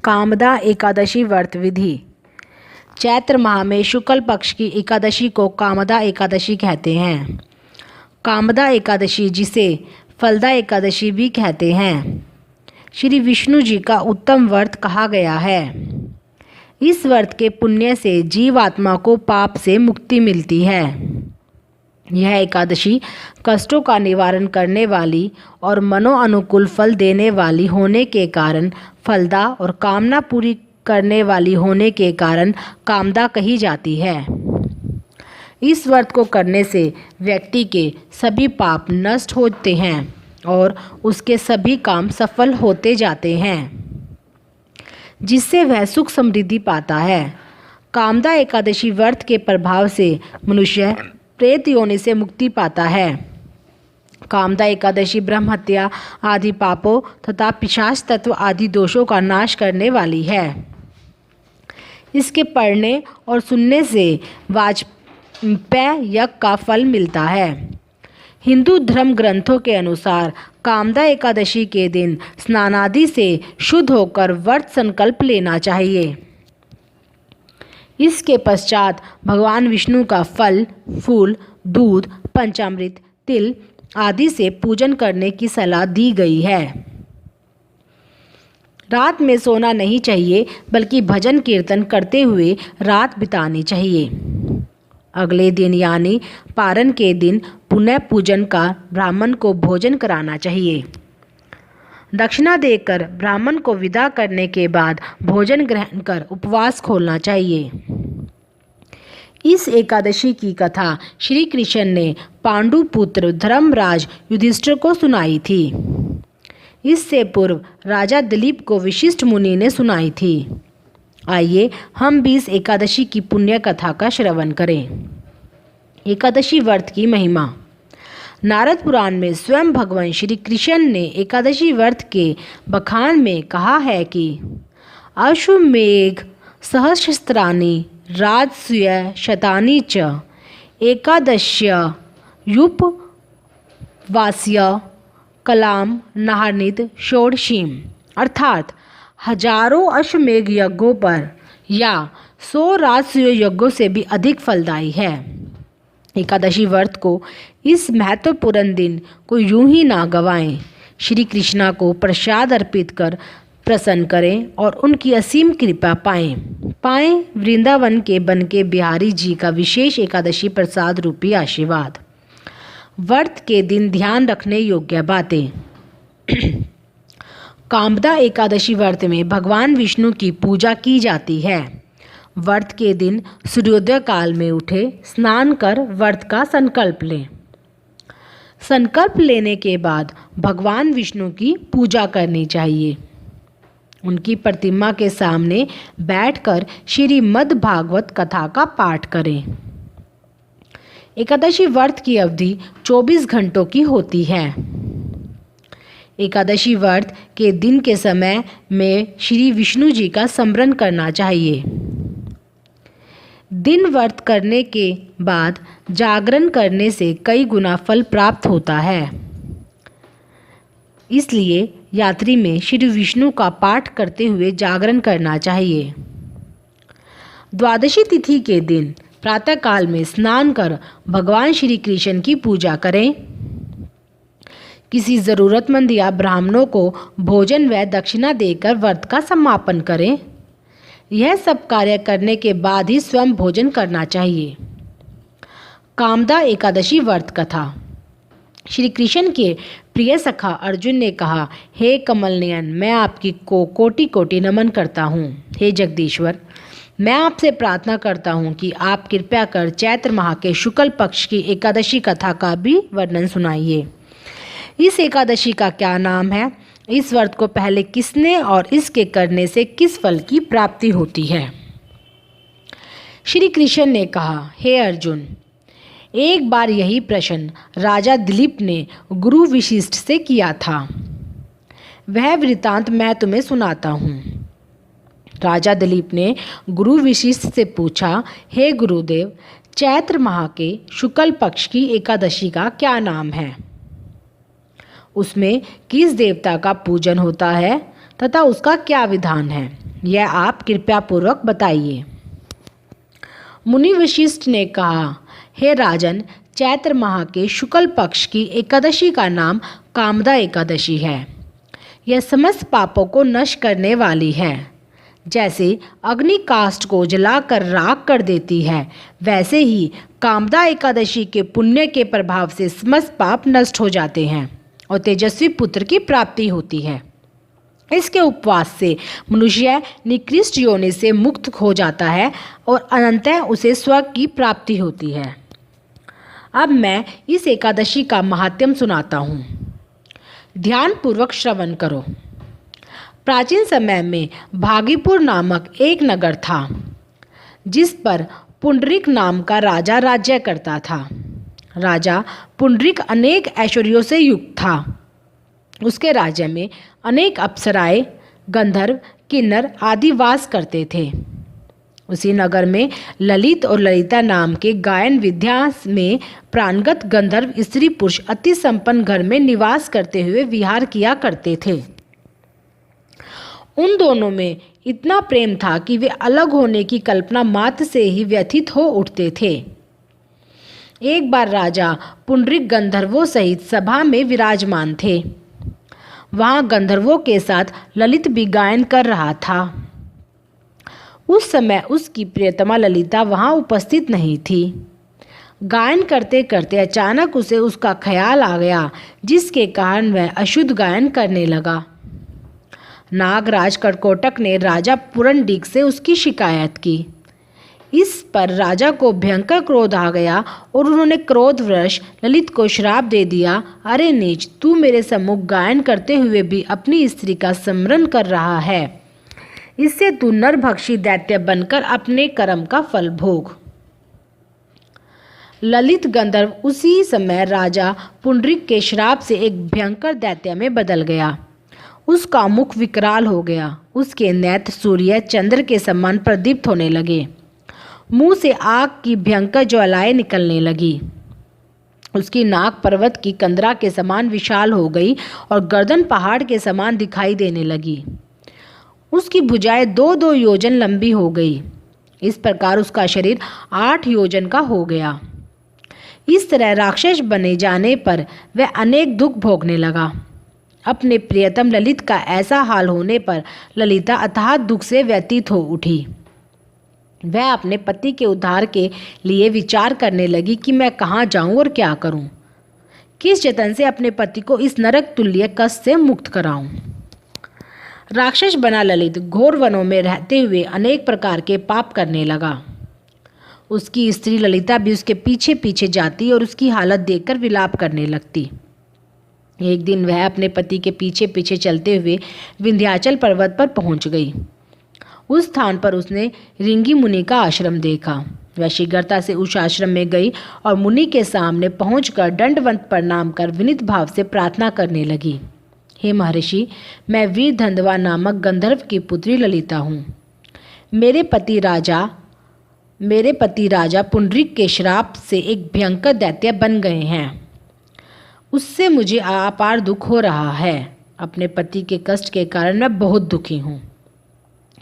कामदा एकादशी व्रत विधि। चैत्र माह में शुक्ल पक्ष की एकादशी को कामदा एकादशी कहते हैं। कामदा एकादशी, जिसे फलदा एकादशी भी कहते हैं, श्री विष्णु जी का उत्तम व्रत कहा गया है। इस व्रत के पुण्य से जीवात्मा को पाप से मुक्ति मिलती है। यह एकादशी कष्टों का निवारण करने वाली और मनोअनुकूल फल देने वाली होने के कारण फलदा और कामना पूरी करने वाली होने के कारण कामदा कही जाती है। इस व्रत को करने से व्यक्ति के सभी पाप नष्ट होते हैं और उसके सभी काम सफल होते जाते हैं, जिससे वह सुख समृद्धि पाता है। कामदा एकादशी व्रत के प्रभाव से मनुष्य प्रेत योनि से मुक्ति पाता है। कामदा एकादशी ब्रह्म हत्या आदि पापों तथा पिशाच तत्व आदि दोषों का नाश करने वाली है। इसके पढ़ने और सुनने से वाजपेय यज्ञ का फल मिलता है। हिंदू धर्म ग्रंथों के अनुसार कामदा एकादशी के दिन स्नानादि से शुद्ध होकर व्रत संकल्प लेना चाहिए। इसके पश्चात भगवान विष्णु का फल, फूल, दूध, पंचामृत, तिल आदि से पूजन करने की सलाह दी गई है। रात में सोना नहीं चाहिए, बल्कि भजन कीर्तन करते हुए रात बितानी चाहिए। अगले दिन यानी पारण के दिन पुनः पूजन का ब्राह्मण को भोजन कराना चाहिए। दक्षिणा देकर ब्राह्मण को विदा करने के बाद भोजन ग्रहण कर उपवास खोलना चाहिए। इस एकादशी की कथा श्री कृष्ण ने पांडु पुत्र धर्मराज युधिष्ठिर को सुनाई थी। इससे पूर्व राजा दिलीप को वशिष्ठ मुनि ने सुनाई थी। आइए हम भी इस एकादशी की पुण्य कथा का श्रवण करें। एकादशी व्रत की महिमा। नारद पुराण में स्वयं भगवान श्री कृष्ण ने एकादशी व्रत के बखान में कहा है कि अश्वमेघ सहस्राणि राजसूय शतानि च एकादश्य युपवास्य कलाम नाहनित षोडशीम, अर्थात हजारों अश्वमेघ यज्ञों पर या 100 राजसूय यज्ञों से भी अधिक फलदायी है। एकादशी व्रत को इस महत्वपूर्ण दिन को यूं ही ना गवाएं। श्री कृष्णा को प्रसाद अर्पित कर प्रसन्न करें और उनकी असीम कृपा पाएं वृंदावन के बन के बिहारी जी का विशेष एकादशी प्रसाद रूपी आशीर्वाद। व्रत के दिन ध्यान रखने योग्य बातें। कामदा एकादशी व्रत में भगवान विष्णु की पूजा की जाती है। व्रत के दिन सूर्योदय काल में उठे, स्नान कर व्रत का संकल्प लें। संकल्प लेने के बाद भगवान विष्णु की पूजा करनी चाहिए। उनकी प्रतिमा के सामने बैठकर श्रीमद् भागवत कथा का पाठ करें। एकादशी व्रत की अवधि 24 घंटों की होती है। एकादशी व्रत के दिन के समय में श्री विष्णु जी का स्मरण करना चाहिए। दिन व्रत करने के बाद जागरण करने से कई गुना फल प्राप्त होता है। इसलिए यात्री में श्री विष्णु का पाठ करते हुए जागरण करना चाहिए। द्वादशी तिथि के दिन प्रातःकाल में स्नान कर भगवान श्री कृष्ण की पूजा करें। किसी ज़रूरतमंद या ब्राह्मणों को भोजन व दक्षिणा देकर व्रत का समापन करें। यह सब कार्य करने के बाद ही स्वयं भोजन करना चाहिए। कामदा एकादशी व्रत कथा। श्री कृष्ण के प्रिय सखा अर्जुन ने कहा, हे कमल नयन, मैं आपकी को कोटि कोटि नमन करता हूँ। हे जगदीश्वर, मैं आपसे प्रार्थना करता हूँ कि आप कृपया कर चैत्र माह के शुक्ल पक्ष की एकादशी कथा का भी वर्णन सुनाइए। इस एकादशी का क्या नाम है? इस व्रत को पहले किसने और इसके करने से किस फल की प्राप्ति होती है? श्री कृष्ण ने कहा, हे अर्जुन, एक बार यही प्रश्न राजा दिलीप ने गुरु वशिष्ठ से किया था। वह वृतांत मैं तुम्हें सुनाता हूँ। राजा दिलीप ने गुरु वशिष्ठ से पूछा, हे गुरुदेव, चैत्र माह के शुक्ल पक्ष की एकादशी का क्या नाम है? उसमें किस देवता का पूजन होता है तथा उसका क्या विधान है? यह आप कृपया पूर्वक बताइए। मुनि वशिष्ठ ने कहा, हे राजन, चैत्र माह के शुक्ल पक्ष की एकादशी का नाम कामदा एकादशी है। यह समस्त पापों को नष्ट करने वाली है। जैसे अग्नि काष्ठ को जलाकर राख कर देती है, वैसे ही कामदा एकादशी के पुण्य के प्रभाव से समस्त पाप नष्ट हो जाते हैं और तेजस्वी पुत्र की प्राप्ति होती है। इसके उपवास से मनुष्य निकृष्ट योनि से मुक्त हो जाता है और अनंतः उसे स्वर्ग की प्राप्ति होती है। अब मैं इस एकादशी का महात्म्य सुनाता हूँ, ध्यान पूर्वक श्रवण करो। प्राचीन समय में भागीपुर नामक एक नगर था, जिस पर पुंडरीक नाम का राजा राज्य करता था। राजा पुंडरीक अनेक ऐश्वर्यों से युक्त था। उसके राज्य में अनेक अप्सराएं, गंधर्व, किन्नर आदि वास करते थे। उसी नगर में ललित और ललिता नाम के गायन विद्या में प्राणगत गंधर्व स्त्री पुरुष अति संपन्न घर में निवास करते हुए विहार किया करते थे। उन दोनों में इतना प्रेम था कि वे अलग होने की कल्पना मात्र से ही व्यथित हो उठते थे। एक बार राजा पुंडरीक गंधर्वों सहित सभा में विराजमान थे। वहाँ गंधर्वों के साथ ललित भी गायन कर रहा था। उस समय उसकी प्रियतमा ललिता वहाँ उपस्थित नहीं थी। गायन करते करते अचानक उसे उसका ख्याल आ गया, जिसके कारण वह अशुद्ध गायन करने लगा। नागराज कर्कोटक ने राजा पुरंडीक से उसकी शिकायत की। इस पर राजा को भयंकर क्रोध आ गया और उन्होंने क्रोधवश ललित को श्राप दे दिया, अरे नीच, तू मेरे सम्मुख गायन करते हुए भी अपनी स्त्री का स्मरण कर रहा है। इससे तू नरभक्षी दैत्य बनकर अपने कर्म का फल भोग। ललित गंधर्व उसी समय राजा पुंडरीक के श्राप से एक भयंकर दैत्य में बदल गया। उसका मुख विकराल हो गया। उसके नेत्र सूर्य चंद्र के समान प्रदीप्त होने लगे। मुंह से आग की भयंकर ज्वालाएं निकलने लगी। उसकी नाक पर्वत की कंदरा के समान विशाल हो गई और गर्दन पहाड़ के समान दिखाई देने लगी। उसकी भुजाएं 2-2 योजन लंबी हो गई। इस प्रकार उसका शरीर 8 योजन का हो गया। इस तरह राक्षस बने जाने पर वह अनेक दुख भोगने लगा। अपने प्रियतम ललित का ऐसा हाल होने पर ललिता अथाह दुख से व्यतीत हो उठी। वह अपने पति के उद्धार के लिए विचार करने लगी कि मैं कहाँ जाऊं और क्या करूं, किस जतन से अपने पति को इस नरक तुल्य कष्ट से मुक्त कराऊं। राक्षस बना ललित घोर वनों में रहते हुए अनेक प्रकार के पाप करने लगा। उसकी स्त्री ललिता भी उसके पीछे पीछे जाती और उसकी हालत देखकर विलाप करने लगती। एक दिन वह अपने पति के पीछे पीछे चलते हुए विंध्याचल पर्वत पर पहुंच गई। उस स्थान पर उसने रिंगी मुनि का आश्रम देखा। वह शीघ्रता से उस आश्रम में गई और मुनि के सामने पहुंचकर दंडवत प्रणाम कर विनीत भाव से प्रार्थना करने लगी। हे महर्षि, मैं वीर धंधवा नामक गंधर्व की पुत्री ललिता हूँ। मेरे पति राजा पुंडरीक के श्राप से एक भयंकर दैत्य बन गए हैं। उससे मुझे अपार दुख हो रहा है। अपने पति के कष्ट के कारण मैं बहुत दुखी हूँ।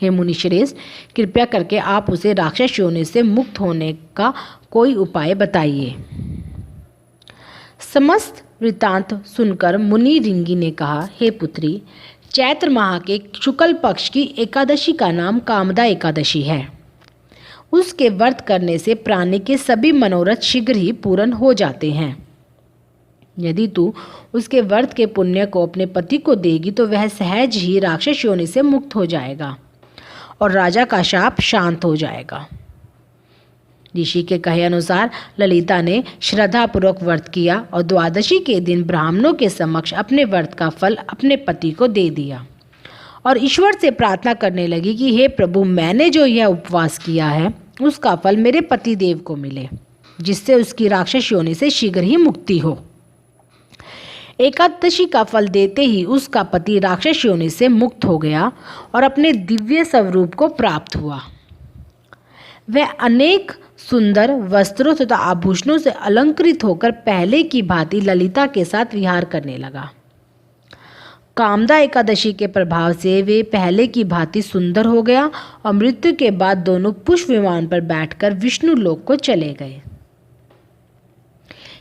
हे मुनिश्रेष्ठ, कृपया करके आप उसे राक्षस योनि से मुक्त होने का कोई उपाय बताइए। समस्त वृत्तांत सुनकर मुनि रिंगी ने कहा, हे पुत्री, चैत्र माह के शुक्ल पक्ष की एकादशी का नाम कामदा एकादशी है। उसके व्रत करने से प्राणी के सभी मनोरथ शीघ्र ही पूर्ण हो जाते हैं। यदि तू उसके व्रत के पुण्य को अपने पति को देगी तो वह सहज ही राक्षस योनि से मुक्त हो जाएगा और राजा का शाप शांत हो जाएगा। ऋषि के कहे अनुसार ललिता ने श्रद्धापूर्वक व्रत किया और द्वादशी के दिन ब्राह्मणों के समक्ष अपने व्रत का फल अपने पति को दे दिया और ईश्वर से प्रार्थना करने लगी कि हे प्रभु, मैंने जो यह उपवास किया है उसका फल मेरे पति देव को मिले, जिससे उसकी राक्षस योनि से शीघ्र ही मुक्ति हो। एकादशी का फल देते ही उसका पति राक्षस योनि से मुक्त हो गया और अपने दिव्य स्वरूप को प्राप्त हुआ। वह अनेक सुंदर वस्त्रों तथा आभूषणों से अलंकृत होकर पहले की भांति ललिता के साथ विहार करने लगा। कामदा एकादशी के प्रभाव से वे पहले की भांति सुंदर हो गया और मृत्यु के बाद दोनों पुष्प विमान पर बैठकर विष्णु लोक को चले गए।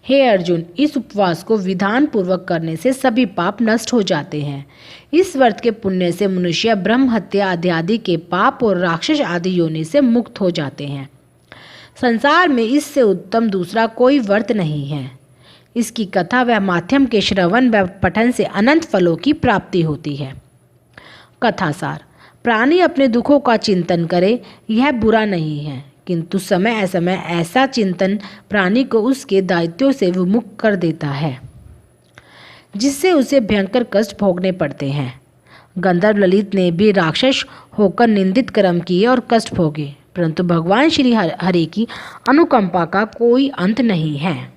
हे अर्जुन, इस उपवास को विधान पूर्वक करने से सभी पाप नष्ट हो जाते हैं। इस व्रत के पुण्य से मनुष्य ब्रह्म हत्या आदि के पाप और राक्षस आदि योनि से मुक्त हो जाते हैं। संसार में इससे उत्तम दूसरा कोई व्रत नहीं है। इसकी कथा व माध्यम के श्रवण व पठन से अनंत फलों की प्राप्ति होती है। कथासार: प्राणी अपने दुखों का चिंतन करे, यह बुरा नहीं है, किंतु समय असमय ऐसा चिंतन प्राणी को उसके दायित्वों से विमुख कर देता है, जिससे उसे भयंकर कष्ट भोगने पड़ते हैं। गंधर्व ललित ने भी राक्षस होकर निंदित कर्म किए और कष्ट भोगे, परंतु भगवान श्री हरि की अनुकंपा का कोई अंत नहीं है।